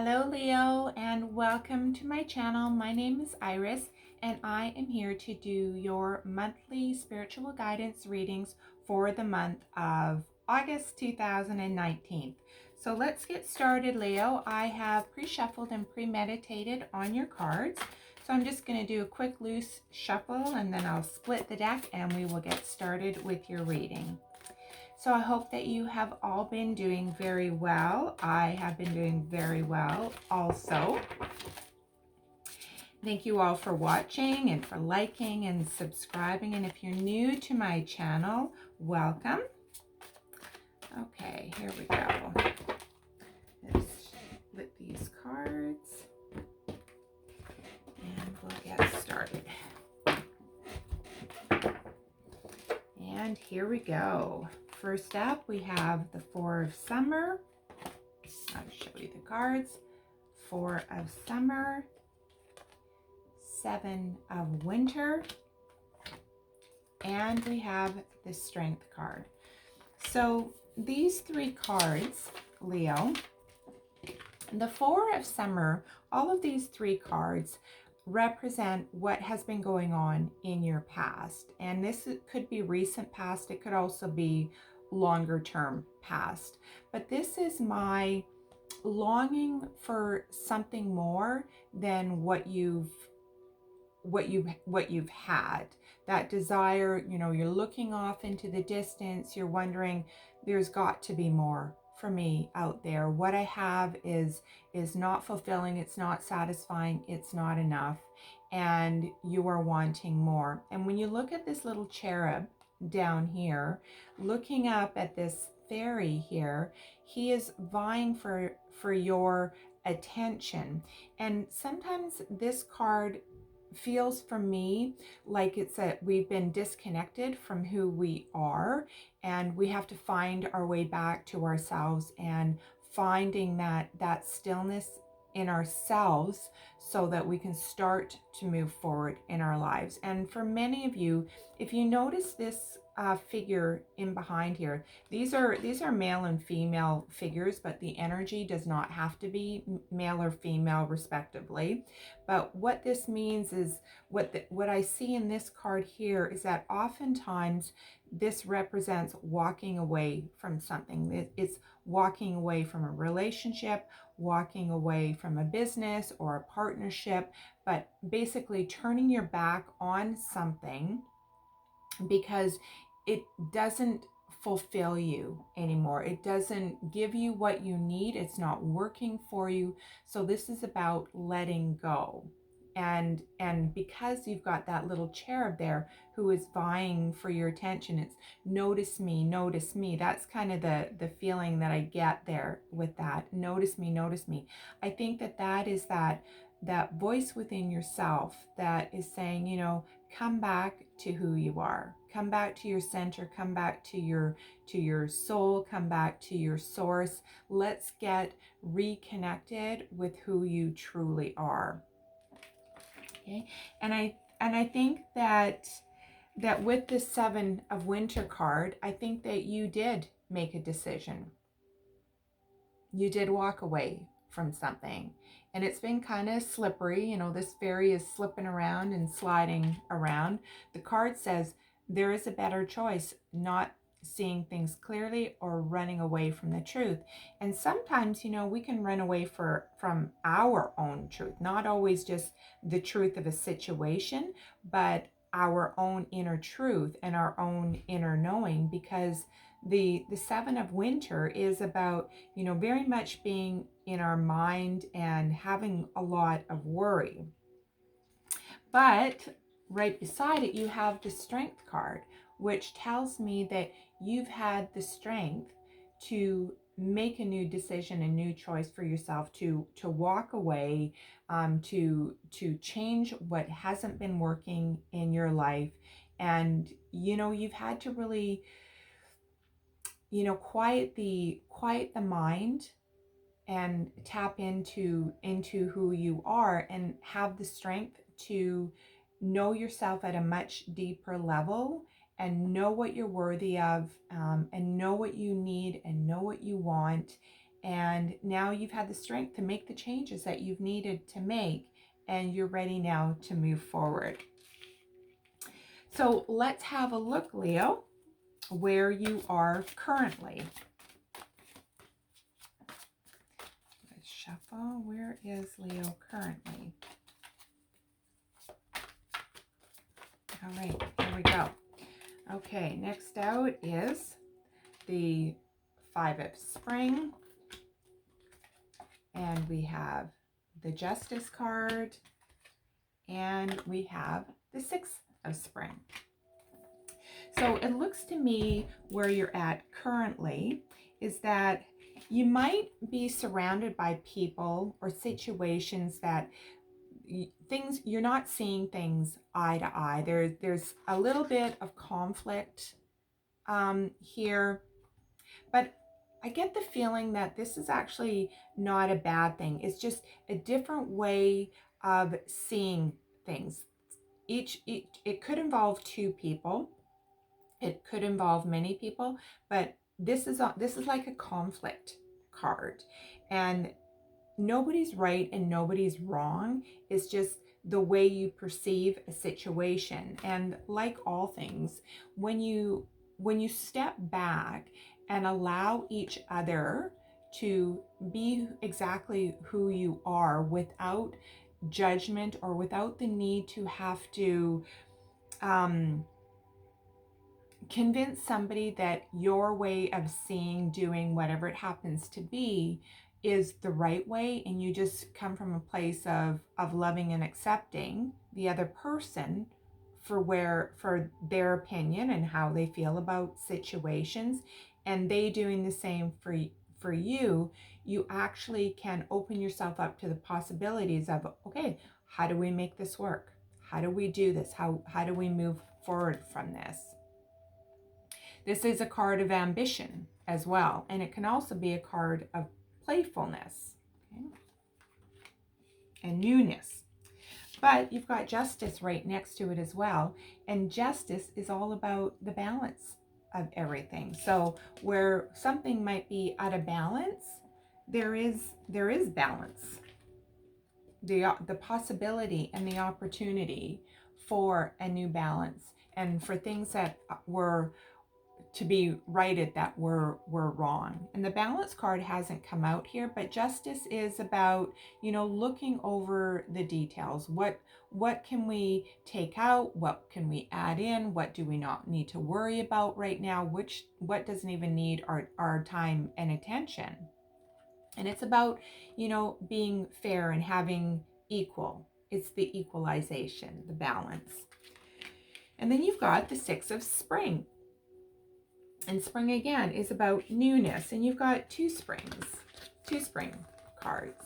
Hello Leo, and welcome to my channel. My name is Iris and I am here to do your monthly spiritual guidance readings for the month of August 2019. So let's get started, Leo. I have pre-shuffled and premeditated on your cards. So I'm just going to do a quick loose shuffle and then I'll split the deck and we will get started with your reading. So I hope that you have all been doing very well. I have been doing very well also. Thank you all for watching and for liking and subscribing. And if you're new to my channel, welcome. Okay, here we go. Let's flip these cards and we'll get started. And here we go. First up, we have the Four of Summer. I'll show you the cards. Four of Summer, Seven of Winter, and we have the Strength card. So these three cards, Leo, the Four of Summer, all of these three cards represent what has been going on in your past. And this could be recent past, it could also be longer term past. But this is my longing for something more than what you've had. That desire, you're looking off into the distance, you're wondering, there's got to be more for me out there. What I have is not fulfilling, it's not satisfying, it's not enough, and you are wanting more. And when you look at this little cherub down here, looking up at this fairy here, he is vying for your attention. And sometimes this card feels for me like it's that we've been disconnected from who we are, and we have to find our way back to ourselves and finding that stillness in ourselves so that we can start to move forward in our lives. And for many of you, if you notice this figure in behind here, these are male and female figures, but the energy does not have to be male or female respectively. But what this means is, what I see in this card here is that oftentimes this represents walking away from something. It's walking away from a relationship, walking away from a business or a partnership, but basically turning your back on something because it doesn't fulfill you anymore. It doesn't give you what you need. It's not working for you. So this is about letting go. And because you've got that little cherub there who is vying for your attention, it's notice me, notice me. That's kind of the feeling that I get there with that. Notice me, notice me. I think that is that voice within yourself that is saying, come back to who you are. Come back to your center, come back to your soul, come back to your source. Let's get reconnected with who you truly are. Okay? And I think that with the Seven of Winter card, I think that you did make a decision. You did walk away from something, and it's been kind of slippery. This fairy is slipping around and sliding around. The card says there is a better choice, not seeing things clearly or running away from the truth. And sometimes, we can run away from our own truth, not always just the truth of a situation, but our own inner truth and our own inner knowing, because the Seven of Winter is about, very much being in our mind and having a lot of worry. But right beside it, you have the Strength card, which tells me that you've had the strength to make a new decision, a new choice for yourself, to walk away, to change what hasn't been working in your life. And, you've had to really, quiet the mind and tap into who you are and have the strength to know yourself at a much deeper level and know what you're worthy of, and know what you need and know what you want, And now you've had the strength to make the changes that you've needed to make, and you're ready now to move forward. So let's have a look, Leo, where you are currently. Let's shuffle. Where is Leo currently? All right, here we go. Okay, next out is the Five of Spring. And we have the Justice card. And we have the Six of Spring. So it looks to me where you're at currently is that you might be surrounded by people or situations that you're not seeing things eye to eye. There's a little bit of conflict here, but I get the feeling that this is actually not a bad thing. It's just a different way of seeing things. It could involve two people. It could involve many people, but this is like a conflict card, and nobody's right and nobody's wrong. It's just the way you perceive a situation. And like all things, when you step back and allow each other to be exactly who you are without judgment or without the need to have to convince somebody that your way of seeing, doing, whatever it happens to be, is the right way, and you just come from a place of loving and accepting the other person for their opinion and how they feel about situations, and they doing the same for you, you actually can open yourself up to the possibilities of, okay, how do we make this work? How do we do this? How do we move forward from this? This is a card of ambition as well, and it can also be a card of playfulness, okay, and newness. But you've got Justice right next to it as well, and Justice is all about the balance of everything. So where something might be out of balance, there is balance. The possibility and the opportunity for a new balance, and for things that were to be righted that were wrong. And the balance card hasn't come out here, but Justice is about, looking over the details. What can we take out? What can we add in? What do we not need to worry about right now? What doesn't even need our time and attention? And it's about, being fair and having equal. It's the equalization, the balance. And then you've got the Six of Spring. And spring again is about newness, and you've got two spring cards.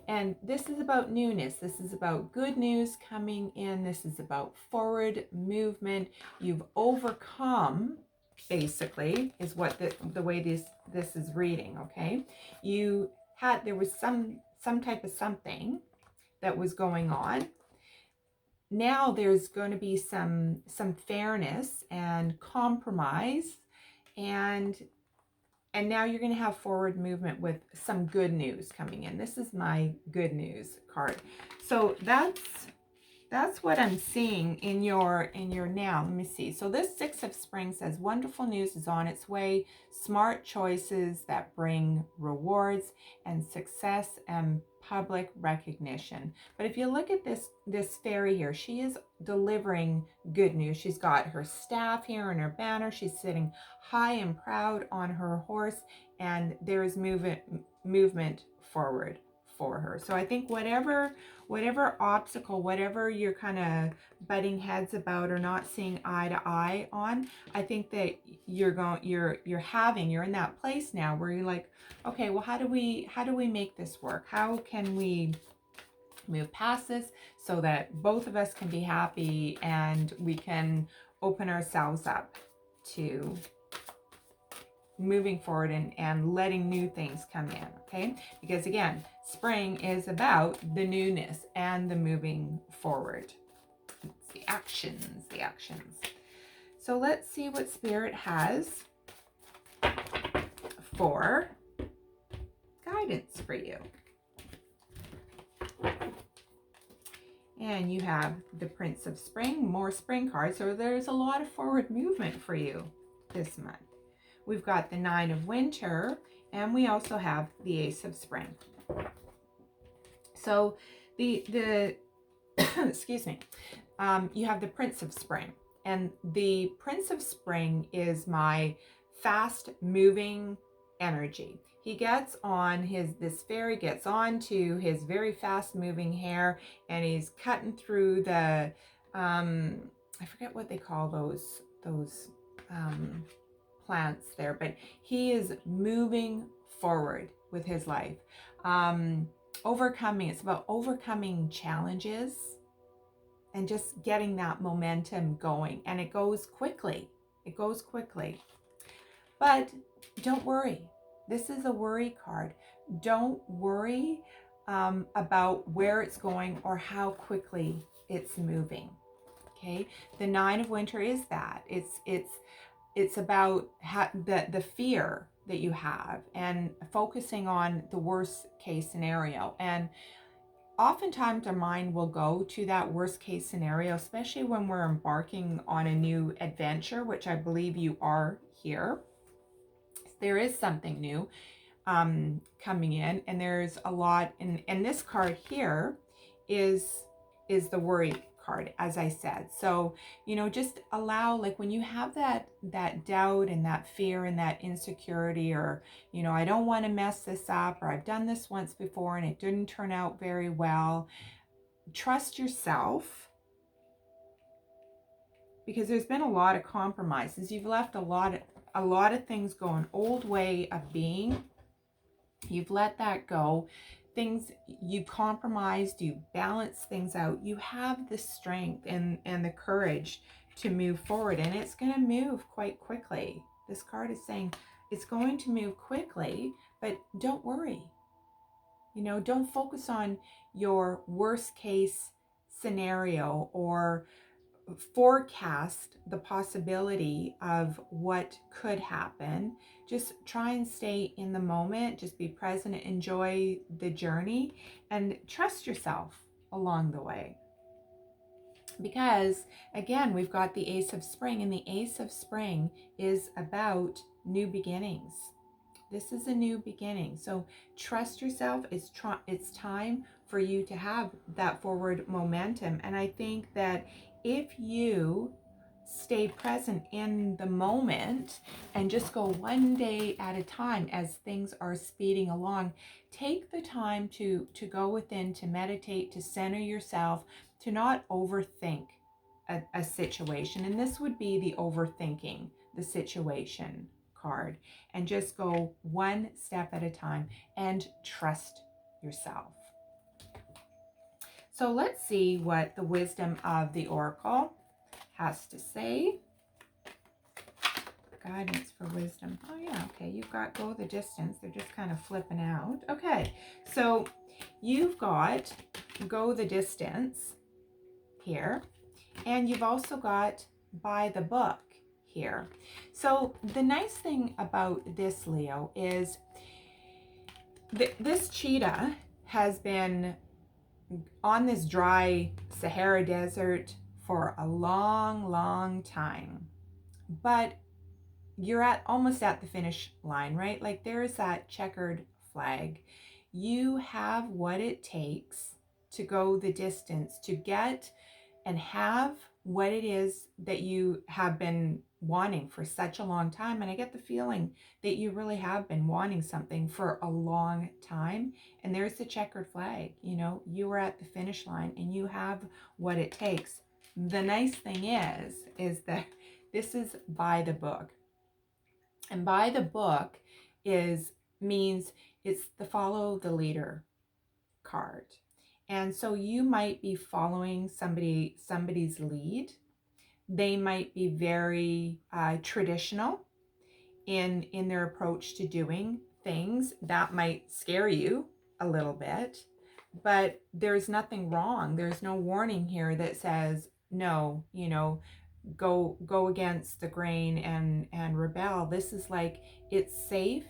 And this is about newness. This is about good news coming in. This is about forward movement. You've overcome, basically, is what the way this is reading, okay? There was some type of something that was going on. Now there's going to be some fairness and compromise, and now you're going to have forward movement with some good news coming in. This is my good news card. So that's what I'm seeing in your now. Let me see. So this Six of Spring says wonderful news is on its way. Smart choices that bring rewards and success and public recognition. But if you look at this fairy here, she is delivering good news. She's got her staff here and her banner. She's sitting high and proud on her horse, and there is movement forward for her. So I think whatever obstacle, whatever you're kind of butting heads about or not seeing eye to eye on, I think that you're in that place now where you're like, okay, well, how do we make this work? How can we move past this so that both of us can be happy and we can open ourselves up to moving forward and letting new things come in, okay? Because again, spring is about the newness and the moving forward. It's the actions. So let's see what Spirit has for guidance for you. And you have the Prince of Spring, more spring cards. So there's a lot of forward movement for you this month. We've got the Nine of Winter, and we also have the Ace of Spring. So the excuse me, you have the Prince of Spring, and the Prince of Spring is my fast moving energy. He gets on this fairy gets on to his very fast moving hair, and he's cutting through the I forget what they call those plants there, but he is moving forward with his life. It's about overcoming challenges and just getting that momentum going, and it goes quickly. But don't worry. This is a worry card. Don't worry about where it's going or how quickly it's moving. Okay, the Nine of Winter is that. It's about the fear that you have and focusing on the worst case scenario. And oftentimes our mind will go to that worst case scenario, especially when we're embarking on a new adventure, which I believe you are here. There is something new coming in, and there's a lot. And this card here is the worry card, as I said. So, just allow, like, when you have that doubt and that fear and that insecurity, or, I don't want to mess this up, or I've done this once before and it didn't turn out very well. Trust yourself, because there's been a lot of compromises. You've left a lot of things go, an old way of being. You've let that go. Things you compromised, you balanced things out. You have the strength and the courage to move forward, and it's going to move quite quickly. This card is saying it's going to move quickly, but don't worry. Don't focus on your worst case scenario or forecast the possibility of what could happen. Just try and stay in the moment. Just be present, enjoy the journey, and trust yourself along the way. Because again, we've got the Ace of Spring, and the Ace of Spring is about new beginnings. This is a new beginning. So trust yourself. It's time for you to have that forward momentum. And I think that if you stay present in the moment and just go one day at a time as things are speeding along, take the time to go within, to meditate, to center yourself, to not overthink a situation. And this would be the overthinking the situation card, and just go one step at a time and trust yourself. So let's see what the wisdom of the Oracle has to say. Guidance for wisdom. Oh yeah, okay, you've got go the distance. They're just kind of flipping out. Okay, so you've got go the distance here, and you've also got by the book here. So the nice thing about this, Leo, is this cheetah has been on this dry Sahara desert for a long time, but you're almost at the finish line, right? Like, there's that checkered flag. You have what it takes to go the distance, to get and have what it is that you have been wanting for such a long time. And I get the feeling that you really have been wanting something for a long time. And there's the checkered flag. You are at the finish line and you have what it takes. The nice thing is that this is by the book. And by the book means it's the follow the leader card. And so you might be following somebody's lead. They might be very traditional in their approach to doing things. That might scare you a little bit, but there's nothing wrong. There's no warning here that says, no, go against the grain and rebel. This is like, it's safe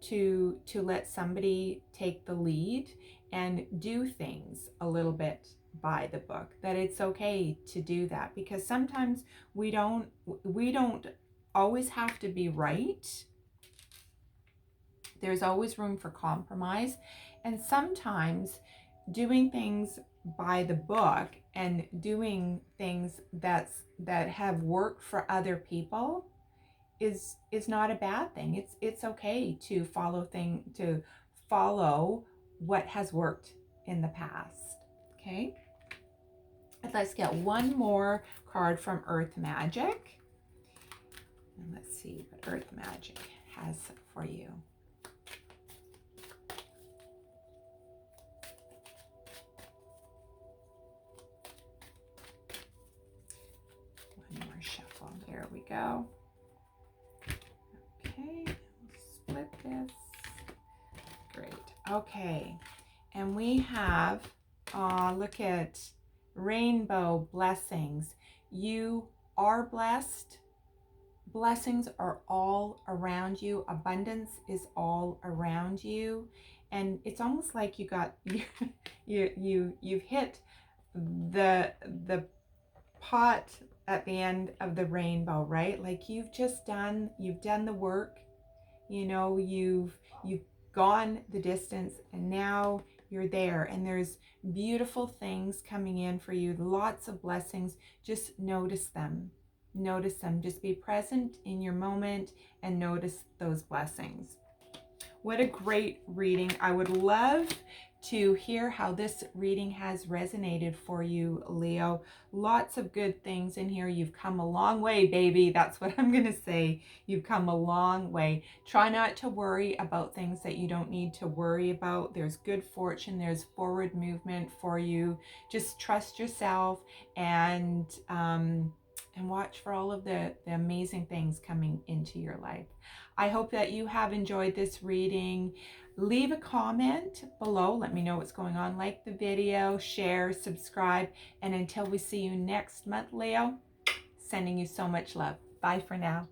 to let somebody take the lead and do things a little bit by the book, that it's okay to do that, because sometimes we don't always have to be right. There's always room for compromise, and sometimes doing things by the book and doing things that have worked for other people is not a bad thing. It's okay to follow what has worked in the past. Okay, and let's get one more card from Earth Magic, and let's see what Earth Magic has for you. One more shuffle. There we go. Okay, split this. Great. Okay, and we have, look at rainbow blessings. You are blessed. Blessings are all around you. Abundance is all around you, and it's almost like you got you've hit the pot at the end of the rainbow, right? Like you've done the work, you've gone the distance, and now you're there, and there's beautiful things coming in for you, lots of blessings. Just notice them. Just be present in your moment and notice those blessings. What a great reading. I would love to hear how this reading has resonated for you, Leo. Lots of good things in here. You've come a long way, baby. That's what I'm going to say. You've come a long way. Try not to worry about things that you don't need to worry about. There's good fortune. There's forward movement for you. Just trust yourself and watch for all of the amazing things coming into your life. I hope that you have enjoyed this reading. Leave a comment below. Let me know what's going on. Like the video, share, subscribe. And until we see you next month, Leo, sending you so much love. Bye for now.